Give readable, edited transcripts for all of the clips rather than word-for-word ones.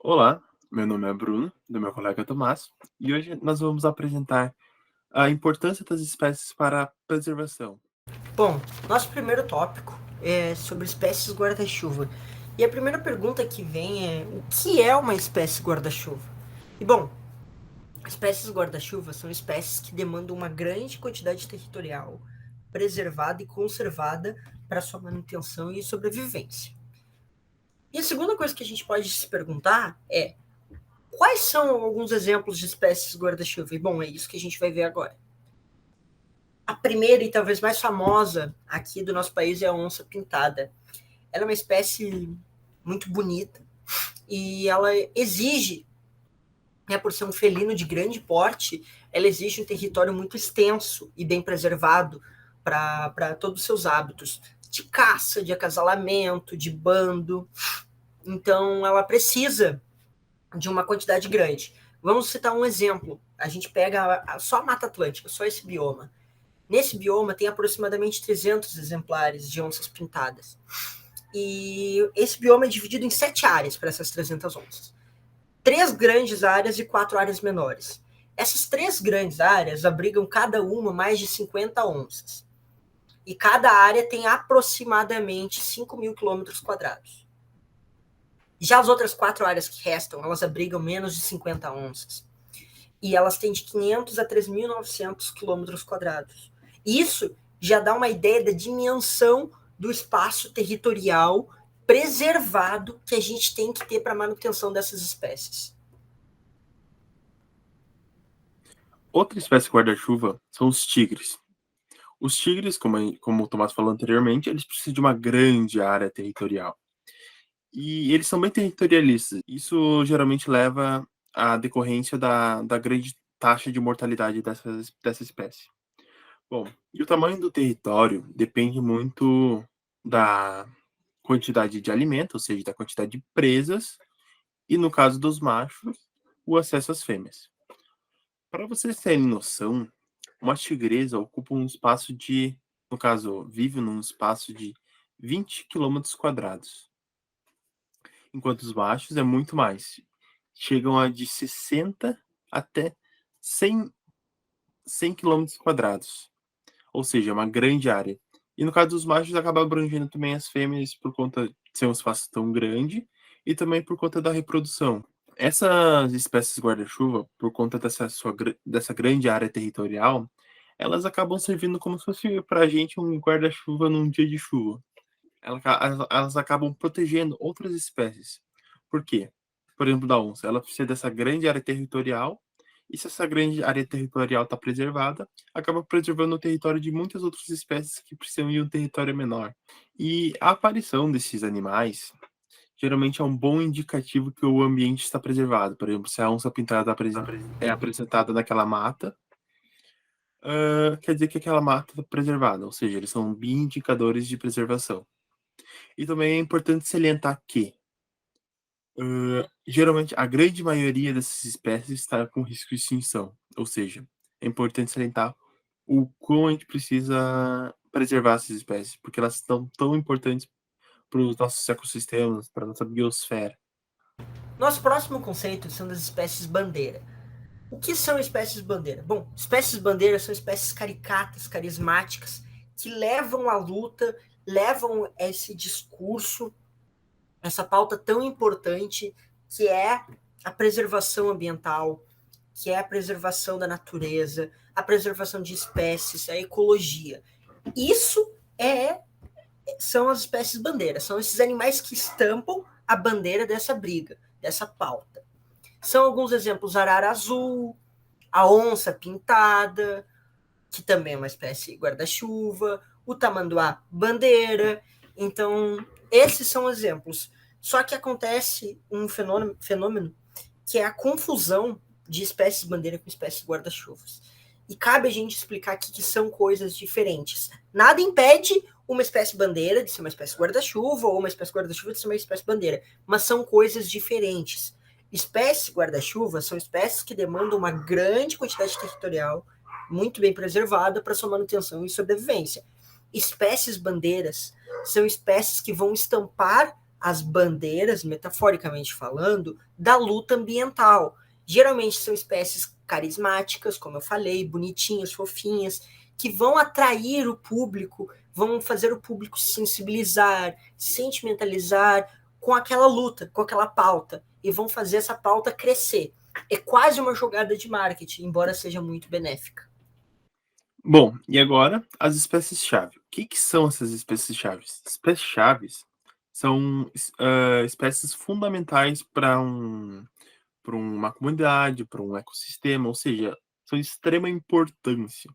Olá, meu nome é Bruno, do meu colega Tomás, e hoje nós vamos apresentar a importância das espécies para a preservação. Bom, nosso primeiro tópico é sobre espécies guarda-chuva. E a primeira pergunta que vem é: o que é uma espécie guarda-chuva? E bom, espécies guarda-chuva são espécies que demandam uma grande quantidade territorial preservada e conservada para sua manutenção e sobrevivência. E a segunda coisa que a gente pode se perguntar é: quais são alguns exemplos de espécies guarda-chuva? E bom, é isso que a gente vai ver agora. A primeira e talvez mais famosa aqui do nosso país é a onça-pintada. Ela é uma espécie muito bonita e ela exige, né, por ser um felino de grande porte, ela exige um território muito extenso e bem preservado para todos os seus hábitos de caça, de acasalamento, de bando. Então, ela precisa de uma quantidade grande. Vamos citar um exemplo. A gente pega só a Mata Atlântica, só esse bioma. Nesse bioma tem aproximadamente 300 exemplares de onças pintadas. E esse bioma é dividido em 7 áreas para essas 300 onças. 3 grandes áreas e 4 áreas menores. Essas 3 grandes áreas abrigam cada uma mais de 50 onças. E cada área tem aproximadamente 5.000 quilômetros quadrados. Já as outras 4 áreas que restam, elas abrigam menos de 50 onças. E elas têm de 500 a 3.900 quilômetros quadrados. Isso já dá uma ideia da dimensão do espaço territorial preservado que a gente tem que ter para a manutenção dessas espécies. Outra espécie guarda-chuva são os tigres. Os tigres, como o Tomás falou anteriormente, eles precisam de uma grande área territorial. E eles são bem territorialistas. Isso geralmente leva à decorrência da grande taxa de mortalidade dessa espécie. Bom, e o tamanho do território depende muito da quantidade de alimento, ou seja, da quantidade de presas, e no caso dos machos, o acesso às fêmeas. Para vocês terem noção, uma tigresa ocupa um espaço de, no caso, vive num espaço de 20 quilômetros quadrados, enquanto os machos é muito mais. Chegam a de 60 até 100 quilômetros quadrados, ou seja, é uma grande área. E no caso dos machos, acaba abrangendo também as fêmeas por conta de ser um espaço tão grande e também por conta da reprodução. Essas espécies guarda-chuva, por conta dessa grande área territorial, elas acabam servindo como se fosse para a gente um guarda-chuva num dia de chuva. Elas acabam protegendo outras espécies. Por quê? Por exemplo, da onça, ela precisa dessa grande área territorial, e se essa grande área territorial está preservada, acaba preservando o território de muitas outras espécies que precisam de um território menor. E a aparição desses animais geralmente é um bom indicativo que o ambiente está preservado. Por exemplo, se a onça pintada é apresentada naquela mata, quer dizer que aquela mata está preservada, ou seja, eles são bioindicadores de preservação. E também é importante salientar que, geralmente, a grande maioria dessas espécies está com risco de extinção, ou seja, é importante salientar o quão a gente precisa preservar essas espécies, porque elas são tão importantes para os nossos ecossistemas, para a nossa biosfera. Nosso próximo conceito são das espécies bandeira. O que são espécies bandeira? Bom, espécies bandeira são espécies caricatas, carismáticas, que levam a luta, levam esse discurso, essa pauta tão importante que é a preservação ambiental, que é a preservação da natureza, a preservação de espécies, a ecologia. Isso são as espécies bandeiras, são esses animais que estampam a bandeira dessa briga, dessa pauta. São alguns exemplos: a arara azul, a onça pintada, que também é uma espécie guarda-chuva, o tamanduá bandeira. Então, esses são exemplos. Só que acontece um fenômeno que é a confusão de espécies bandeira com espécies guarda-chuvas. E cabe a gente explicar aqui que são coisas diferentes. Nada impede uma espécie bandeira de ser uma espécie guarda-chuva ou uma espécie guarda-chuva de ser uma espécie bandeira, mas são coisas diferentes. Espécies guarda-chuva são espécies que demandam uma grande quantidade territorial, muito bem preservada para sua manutenção e sobrevivência. Espécies bandeiras são espécies que vão estampar as bandeiras, metaforicamente falando, da luta ambiental. Geralmente são espécies carismáticas, como eu falei, bonitinhas, fofinhas, que vão atrair o público, vão fazer o público se sensibilizar, sentimentalizar com aquela luta, com aquela pauta, e vão fazer essa pauta crescer. É quase uma jogada de marketing, embora seja muito benéfica. Bom, e agora as espécies-chave. O que, que são essas espécies-chave? Espécies-chaves são espécies fundamentais para uma comunidade, para um ecossistema, ou seja, são de extrema importância.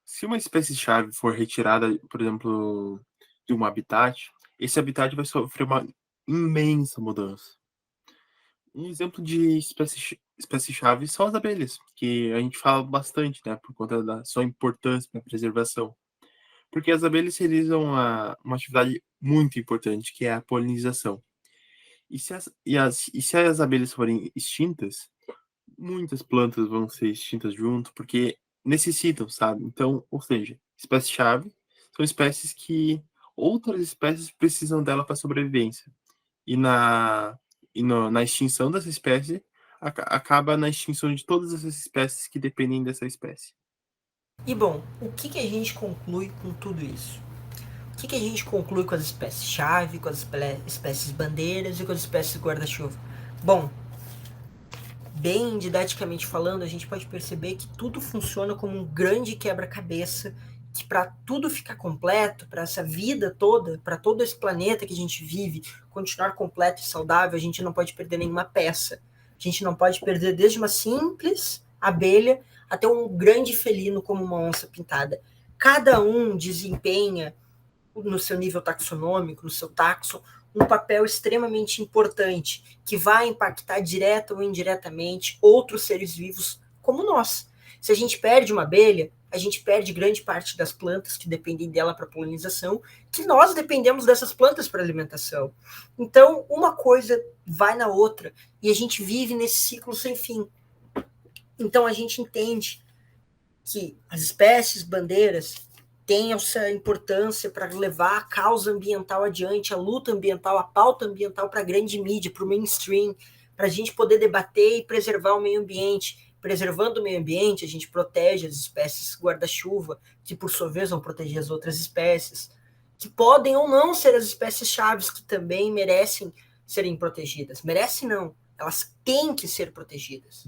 Se uma espécie-chave for retirada, por exemplo, de um habitat, esse habitat vai sofrer uma imensa mudança. Um exemplo de espécie-chave são as abelhas, que a gente fala bastante, né, por conta da sua importância para a preservação. Porque as abelhas realizam uma atividade muito importante, que é a polinização. E se as abelhas forem extintas, muitas plantas vão ser extintas junto, porque necessitam, sabe? Então, ou seja, espécie-chave são espécies que outras espécies precisam dela para sobrevivência. E na extinção dessa espécie, acaba na extinção de todas essas espécies que dependem dessa espécie. E bom, o que a gente conclui com tudo isso? O que a gente conclui com as espécies-chave, com as espécies bandeiras e com as espécies guarda-chuva? Bom, bem didaticamente falando, a gente pode perceber que tudo funciona como um grande quebra-cabeça, que para tudo ficar completo, para essa vida toda, para todo esse planeta que a gente vive, continuar completo e saudável, a gente não pode perder nenhuma peça. A gente não pode perder desde uma simples abelha até um grande felino como uma onça pintada. Cada um desempenha no seu nível taxonômico, no seu taxon, um papel extremamente importante, que vai impactar direta ou indiretamente outros seres vivos como nós. Se a gente perde uma abelha, a gente perde grande parte das plantas que dependem dela para polinização, que nós dependemos dessas plantas para alimentação. Então, uma coisa vai na outra e a gente vive nesse ciclo sem fim. Então, a gente entende que as espécies bandeiras têm essa importância para levar a causa ambiental adiante, a luta ambiental, a pauta ambiental para a grande mídia, para o mainstream, para a gente poder debater e preservar o meio ambiente. Preservando o meio ambiente, a gente protege as espécies guarda-chuva, que por sua vez vão proteger as outras espécies, que podem ou não ser as espécies chaves que também merecem serem protegidas. Merecem não, elas têm que ser protegidas.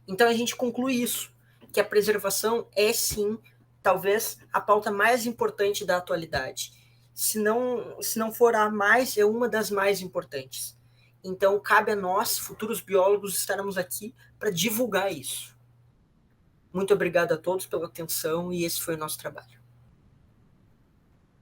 Então a gente conclui isso, que a preservação é sim, talvez, a pauta mais importante da atualidade. Se não for a mais, é uma das mais importantes. Então cabe a nós, futuros biólogos, estarmos aqui para divulgar isso. Muito obrigado a todos pela atenção e esse foi o nosso trabalho.